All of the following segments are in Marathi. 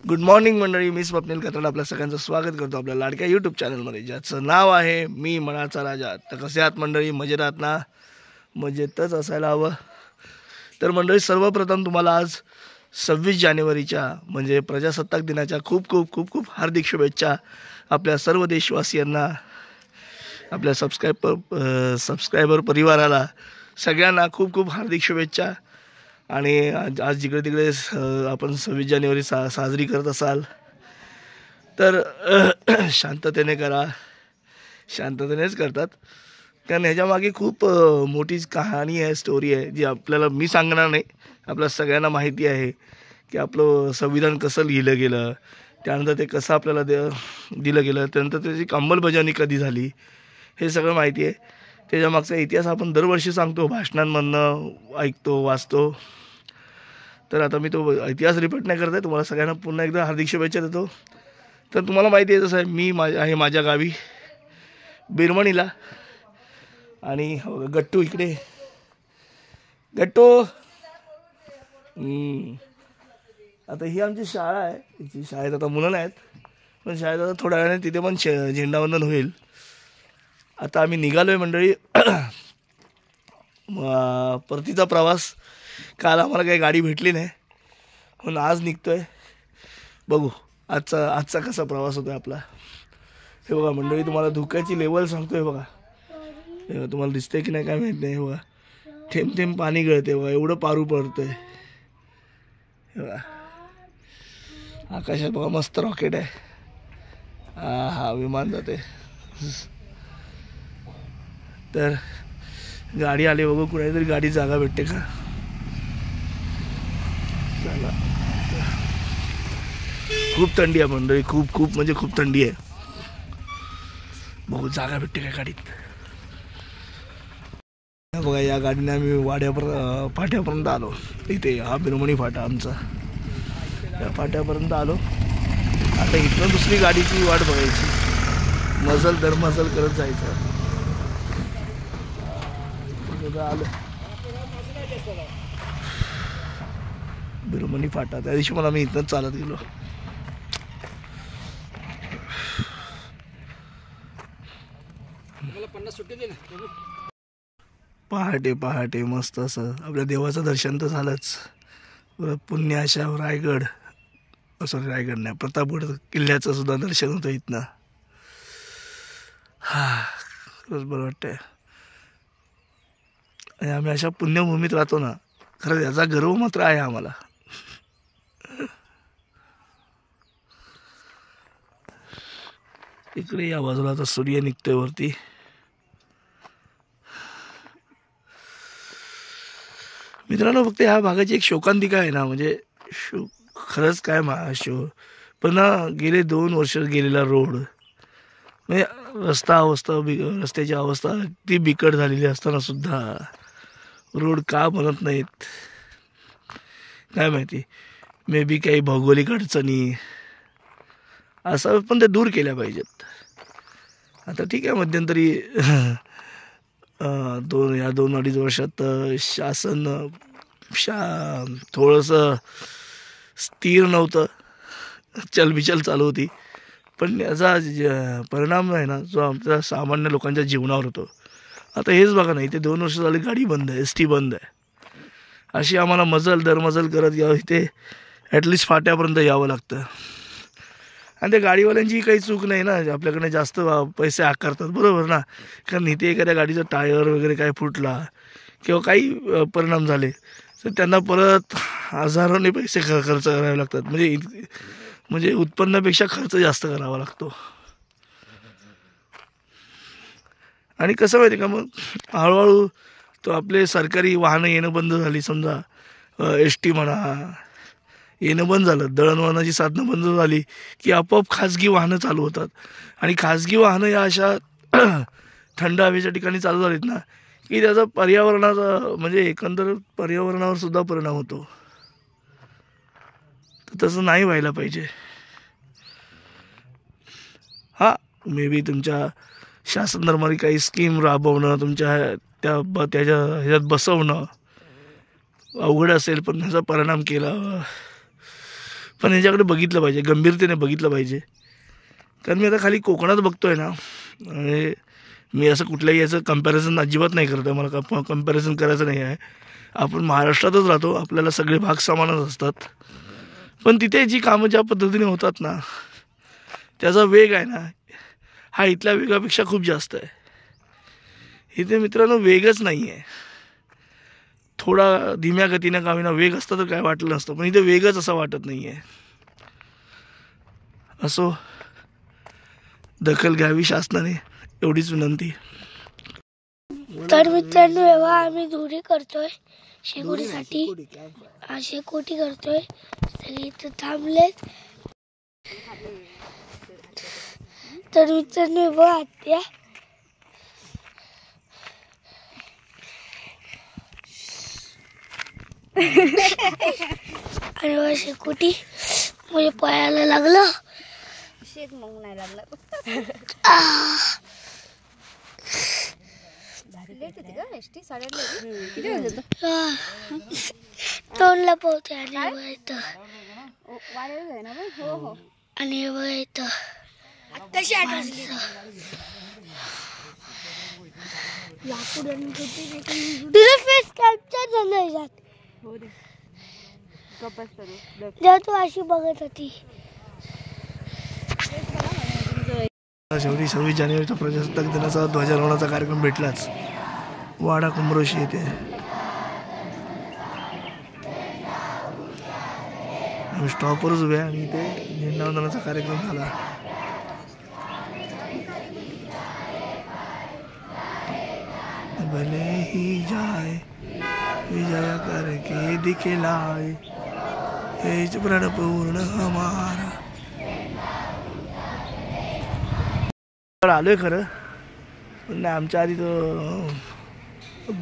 गुड मॉर्निंग मंडळी, मी स्वप्नील कत्राड आपल्या सगळ्यांचं स्वागत करतो आपल्या लाडक्या यूट्यूब चॅनलमध्ये, ज्याचं नाव आहे मी मनाचा राजा. तर कसे आहात मंडळी? मजेत आहात ना? मजेतच असायला हवं. तर मंडळी, सर्वप्रथम तुम्हाला आज 26 जानेवारीच्या म्हणजे प्रजासत्ताक दिनाच्या खूप खूप खूप खूप हार्दिक शुभेच्छा. आपल्या सर्व देशवासियांना, आपल्या सबस्क्रायबर परिवाराला सगळ्यांना खूप खूप हार्दिक शुभेच्छा. आणि आज जिकडे तिकडे आपण 26 जानेवारी साजरी करत असाल तर शांततेने करा. शांततेनेच करतात, कारण ह्याच्यामागे खूप मोठी कहाणी आहे, स्टोरी आहे, जी आपल्याला मी सांगणार नाही. आपल्या सगळ्यांना माहिती आहे की आपलं संविधान कसं लिहिलं गेलं, त्यानंतर ते कसं आपल्याला दिलं गेलं, त्यानंतर त्याची अंमलबजावणी कधी झाली, हे सगळं माहिती आहे. त्याच्यामागचा इतिहास आपण दरवर्षी सांगतो, भाषणांमधनं ऐकतो, वाचतो. तर आता मी तो इतिहास रिपीट नाही करत आहे. तुम्हाला सगळ्यांना पुन्हा एकदा हार्दिक शुभेच्छा देतो. तर तुम्हाला माहिती आहे तसं मी आहे माझ्या गावी बिरमणीला. आणि गट्टू इकडे, गट्टू. आता ही आमची शाळा आहे. हिची शाळेत आता मुलं नाहीत, पण शाळेत आता थोड्या वेळाने तिथे पण झेंडावंदन होईल. आता आम्ही निघालो आहे मंडळी. परतीचा प्रवास. काल आम्हाला काही गाडी भेटली नाही, म्हणून आज निघतो आहे. बघू आजचा कसा प्रवास होतो आपला. हे बघा मंडळी, तुम्हाला धुक्याची लेवल सांगतो. हे बघा, तुम्हाला दिसतंय की नाही काय माहीत नाही. हे बघा, थेंब थेंब पाणी गळते बघा, एवढं पारू पडतंय. हे बघा, आकाशात बघा मस्त रॉकेट आहे. हा विमान जाते. तर गाडी आली, बघू कुणातरी गाडी जागा भेटते का. चला, खूप थंडी आहे मंडळी, खूप खूप म्हणजे खूप थंडी आहे. बघू जागा भेटते का गाडीत. बघा, या गाडीने आम्ही फाट्यापर्यंत आलो. इथे हा बिरमणी फाटा आमचा. या फाट्यापर्यंत आलो. आता इथनं दुसरी गाडीची वाट बघायची, मजल दर मजल करत जायचं. आलं बिरमणी फाटा. त्या दिवशी मला मी इथनंच चालत गेलो. पहाटे पहाटे मस्त असं आपल्या देवाचं दर्शन तर झालंच. पुण्याच्या रायगड, सॉरी रायगड नाही, प्रतापगड किल्ल्याचं सुद्धा दर्शन होतं इथनं. खरंच बरं वाटतंय. आणि आम्ही अशा पुण्यभूमीत राहतो ना, खरंच याचा गर्व मात्र आहे आम्हाला. इकडे या बाजूला आता सूर्य निघतोय वरती. मित्रांनो, फक्त ह्या भागाची एक शोकांतिका आहे ना, म्हणजे खरंच काय पण गेले 2 वर्ष गेलेला रोड, म्हणजे रस्त्याची अवस्था ती बिकट झालेली असताना सुद्धा रोड का बनत नाहीत काय माहिती. मे बी काही भौगोलिक अडचणी असं, पण ते दूर केल्या पाहिजेत. आता ठीक आहे, मध्यंतरी 2-2.5 वर्षात शासन थोडंसं स्थिर नव्हतं, चलबिचल चालू होती. पण याचा परिणाम आहे ना, जो आमच्या सामान्य लोकांच्या जीवनावर होतो. आता हेच बघा ना, इथे 2 वर्ष झाली गाडी बंद आहे, एस टी बंद आहे. अशी आम्हाला मजल दरमजल करत इथे ॲटलिस्ट फाट्यापर्यंत यावं लागतं. आणि त्या गाडीवाल्यांची काही चूक नाही ना, आपल्याकडे जास्त पैसे आकारतात, बरोबर ना. कारण इथे एखाद्या गाडीचा टायर वगैरे काय फुटला किंवा काही परिणाम झाले तर त्यांना परत हजारोने पैसे खर्च करावे लागतात. म्हणजे उत्पन्नापेक्षा खर्च जास्त करावा लागतो. आणि कसं माहिती का, मग हळूहळू तो आपले सरकारी वाहनं येणं बंद झाली. समजा एस टी म्हणा येणं बंद झालं, दळणवळणाची साधनं बंद झाली की आपोआप खाजगी वाहनं चालू होतात. आणि खाजगी वाहनं या अशा थंड हवेच्या ठिकाणी चालू झालीत ना, की त्याचा पर्यावरणाचा म्हणजे एकंदर पर्यावरणावर सुद्धा परिणाम होतो. तर तसं नाही व्हायला पाहिजे. हा, मे बी तुमच्या शासन दरबारी काही स्कीम राबवणं, तुमच्या त्याच्या ह्याच्यात बसवणं अवघड असेल, पण ह्याचा परिणाम केला पण याच्याकडे बघितलं पाहिजे, गंभीरतेने बघितलं पाहिजे. कारण मी आता खाली कोकणात बघतोय ना, आणि मी असं कुठल्याही याचं कंपॅरिझन अजिबात नाही करत आहे. मला कंपॅरिझन करायचं नाही आहे. आपण महाराष्ट्रातच राहतो, आपल्याला सगळे भाग समानच असतात. पण तिथे जी कामं ज्या पद्धतीने होतात ना, त्याचा वेग आहे ना, हा इथल्या वेगापेक्षा खूप जास्त आहे. इथे मित्रांनो वेगच नाही आहे. थोडा धीम्या गतीनं का होईना वेग असता तर काय वाटलं नसतं, पण इथे वेगच असं वाटत नाही आहे. असो, दखल घ्यावी शासनाने, एवढीच विनंती. तर मित्रांनो एव्हा आम्ही धुरी करतोय शेकोटीसाठी. शेकोटी करतोय, सगळे इथं थांबलेत. तर मित्रांनो एव्हा आत्या आणि वा शेकोटी म्हणजे पायाला लागलं. शेक मग नाही लागला. लेट होती का एसटी? 8:30 किती वाजत तोंडला पोहते आणि येतं वाढेल आहे ना. हो हो. आणि येतं कशी आठवली तुझं फेस कॅप्चर झालं याच्यात. हो रे कपास करू जेव्हा तू अशी बघत होती. शेवटी 26 जानेवारीचा प्रजासत्ताक दिनाचा ध्वजारोहणाचा कार्यक्रम भेटलाच. वाडा कुंभरोशी येथे आम्ही स्टॉपवरच उभे आहे आणि इथे झेंडावंदनाचा कार्यक्रम झाला. भले ही जाए विजय करके दिखलाए हेच प्रण पूर्ण हमारा. आलोय खरं, पण आमच्या आधी तो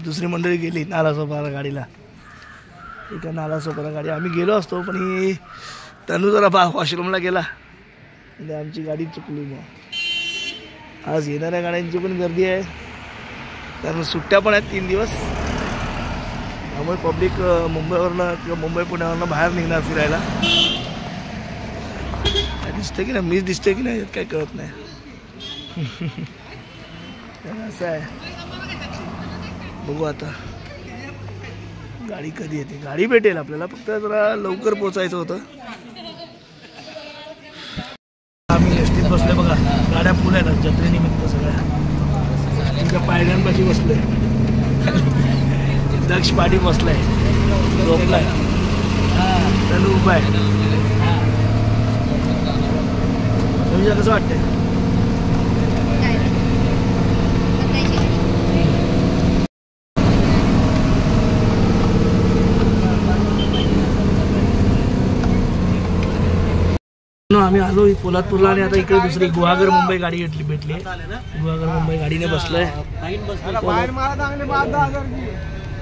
दुसरी मंडळी गेली नालासोपारा गाडीला. इथं नालासोपारा गाडी आम्ही गेलो असतो, पण ही तनू जरा वॉशरूमला गेला आणि आमची गाडी चुकली. मग आज येणाऱ्या गाड्यांची पण गर्दी आहे, कारण सुट्ट्या पण आहेत 3 दिवस. त्यामुळे पब्लिक मुंबईवरनं किंवा मुंबई पुण्यावरनं बाहेर निघणार फिरायला. काय दिसतं की नाही, मीच दिसतोय की नाही यात काय कळत नाही. असं आहे, बघू आता गाडी कधी येते. गाडी भेटेल आपल्याला, फक्त जरा लवकर पोचायचं होतं. आम्ही एसटीत बसलोय बघा, गाड्या फुल आहेत जत्रेनिमित्त सगळ्या. तुमच्या पायऱ्यांपाशी बसलोय. दक्ष पाठी बसलाय, झोपलाय, त्यानं उभा आहे. तुमच्या कसं वाटतंय? आम्ही आलो पोलादपूरला आणि आता इकडे दुसरी गुहागर मुंबई गाडी भेटली. गुहागर मुंबई गाडीने बसलोय.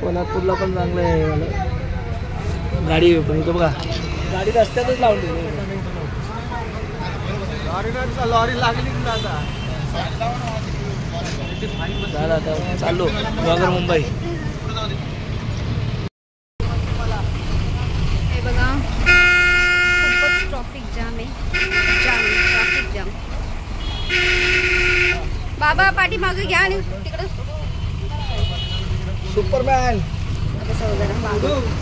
पोलादपूरला पण चांगलं आहे गाडी. पण इथं बघा गाडी रस्त्यातच लावून दिली. लॉरी लागली झालं. आता चाललो गुहागर मुंबई. हे बघा खूपच ट्रॉफिक जाम आहे. Traffic jam. बाबा पाठीमागे घ्या आणि तिकडे सुपरमॅन.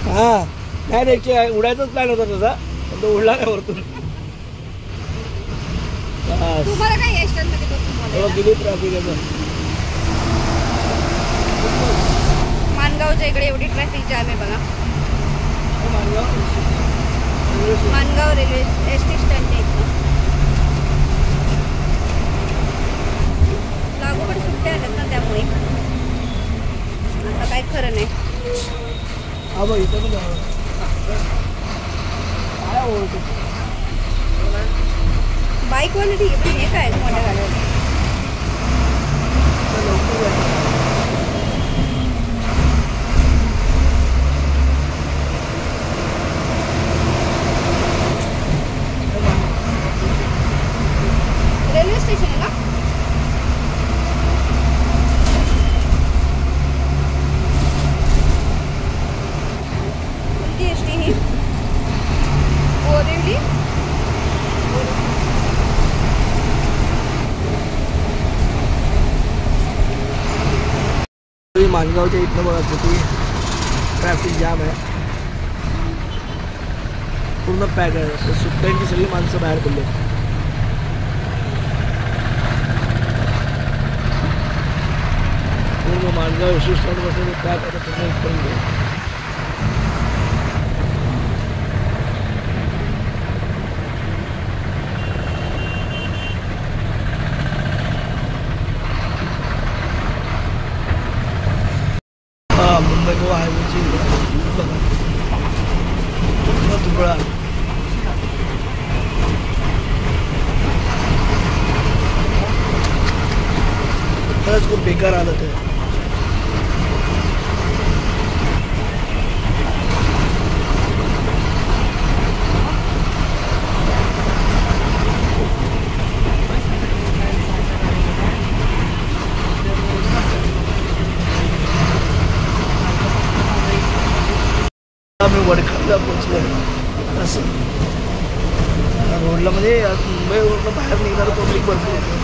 हा नाही उडायचाच प्लॅन होता त्याचा, पण तो उडला नाही वरतून. तुम्हाला काय एस्टनमध्ये बसून किती ट्रॅफिक आहे. मानगावच्या इकडे एवढी ट्रॅफिक जाम आहे बघा. मानगाव रेल्वे एसटी स्टँड लागोपाठ सुट्ट्या आल्यात ना, त्यामुळे आता काय खरं नाही. बाईकवाले ठीक आहे, पण हे काय मोठ्या गाड्या. रेल्वे स्टेशन आहे ना. कोणती एसटी ही? बोरिवली माणगावच्या इथनं बघा किती ट्रॅफिक जाम आहे, पूर्ण पॅक आहे. सुट्ट्यांची सगळी माणसं बाहेर पडली. पूर्ण माणगाव यशू स्टँड बसले पॅक आता पूर्ण इथपर्यंत. मुंबई गोवा हायवेची बघा धुळा. खरंच खूप बेकार आलं ते. आम्ही वडखरला पोचलो असं रोडला, म्हणजे मुंबई रोडला बाहेर निघणारं पब्लिक भरपूर होतं.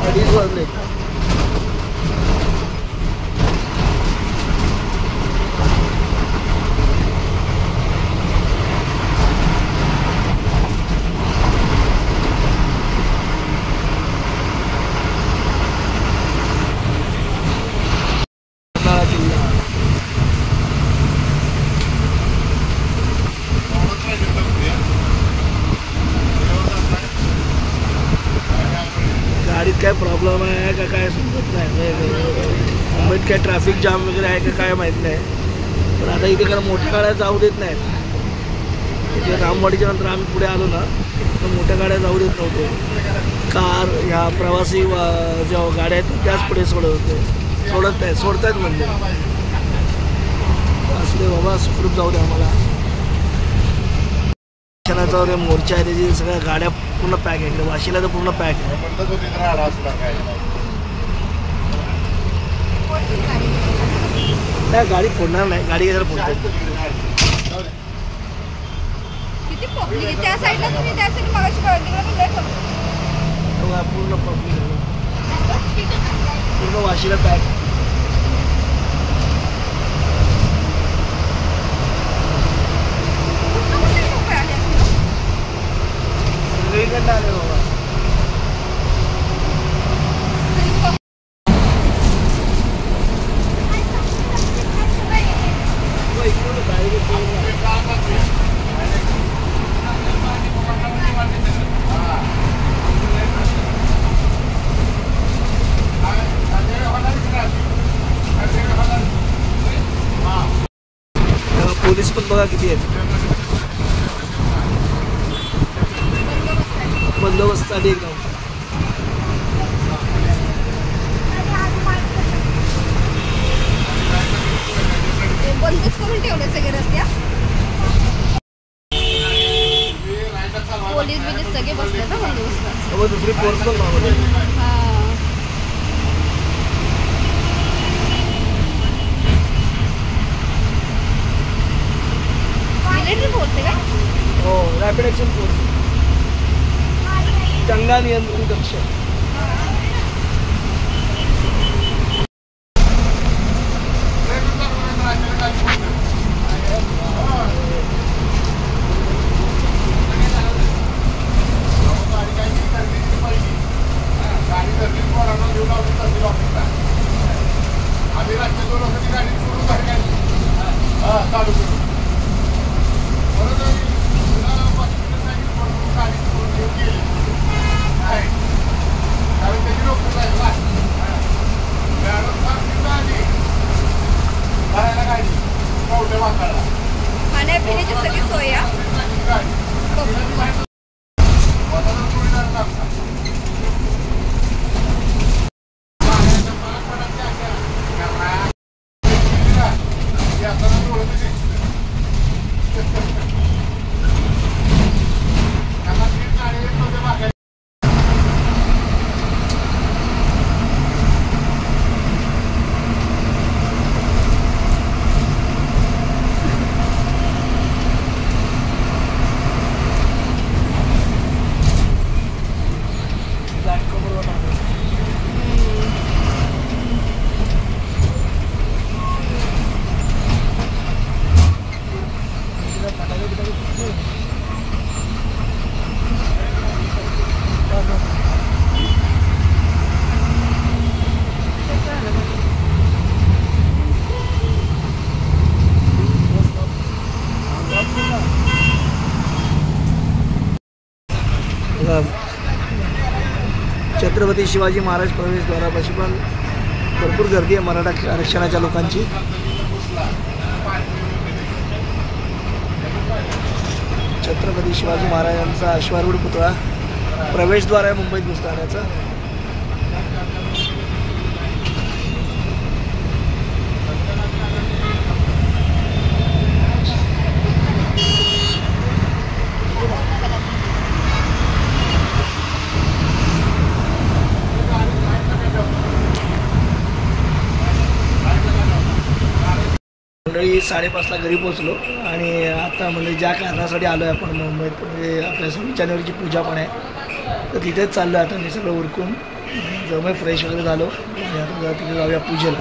अडीच वाजले. गाडीत काय प्रॉब्लेम आहे का काय समजत नाही. मुंबईत काय ट्रॅफिक जाम वगैरे आहे का काय माहीत नाही. पण आता इथे कारण मोठ्या गाड्या जाऊ देत नाहीत. इथे रामवाडीच्या नंतर आम्ही पुढे आलो ना, तर मोठ्या गाड्या जाऊ देत नव्हते. कार ह्या प्रवासी ज्या गाड्या आहेत त्याच पुढे सोडत आहेत म्हणजे असले बाबा सुखरूप जाऊ दे आम्हाला. रे मोर्चा आहे त्याची सगळ्या गाड्या पूर्ण पॅक आहे. इकडे वाशीला तर पूर्ण पॅक आहे. नाही गाडी फोडणार नाही, गाडी जरा फोडते. किती पब्लिक आहे त्या साईडला. तुम्ही त्या साईड मागाशी पूर्ण पब्लिक पूर्ण वाशीला पॅक. सगळीकडनं आले बाबा. पोलीस पण बघा किती आहेत. बंदोबस्तासाठी एकदम. बंदच करून ठेवले सगळे रस्ते. पोलीस बिलीस सगळे बसले ना बंदोबस्त. दुसरी फोर्स पण मिलिटरी फोर्स आहे का? हो, रॅपिड ॲक्शन फोर्स, दंगा नियंत्रण कक्ष. छत्रपती शिवाजी महाराज प्रवेशद्वारापाशी पण भरपूर गर्दी आहे मराठा आरक्षणाच्या लोकांची. छत्रपती शिवाजी महाराजांचा अश्वारूढ पुतळा प्रवेशद्वार आहे मुंबईत घुसतानाचा. मंडळी 5:30ला घरी पोहोचलो आणि आता म्हणजे ज्या कारणासाठी आलो आहे आपण मुंबईत म्हणजे आपल्या 26 जानेवारीची पूजा पण आहे तर तिथेच चाललो आहे. आता मी सगळं उरकून जवळ फ्रेश वगैरे झालो आणि आता तिथे जाऊया पूजेला.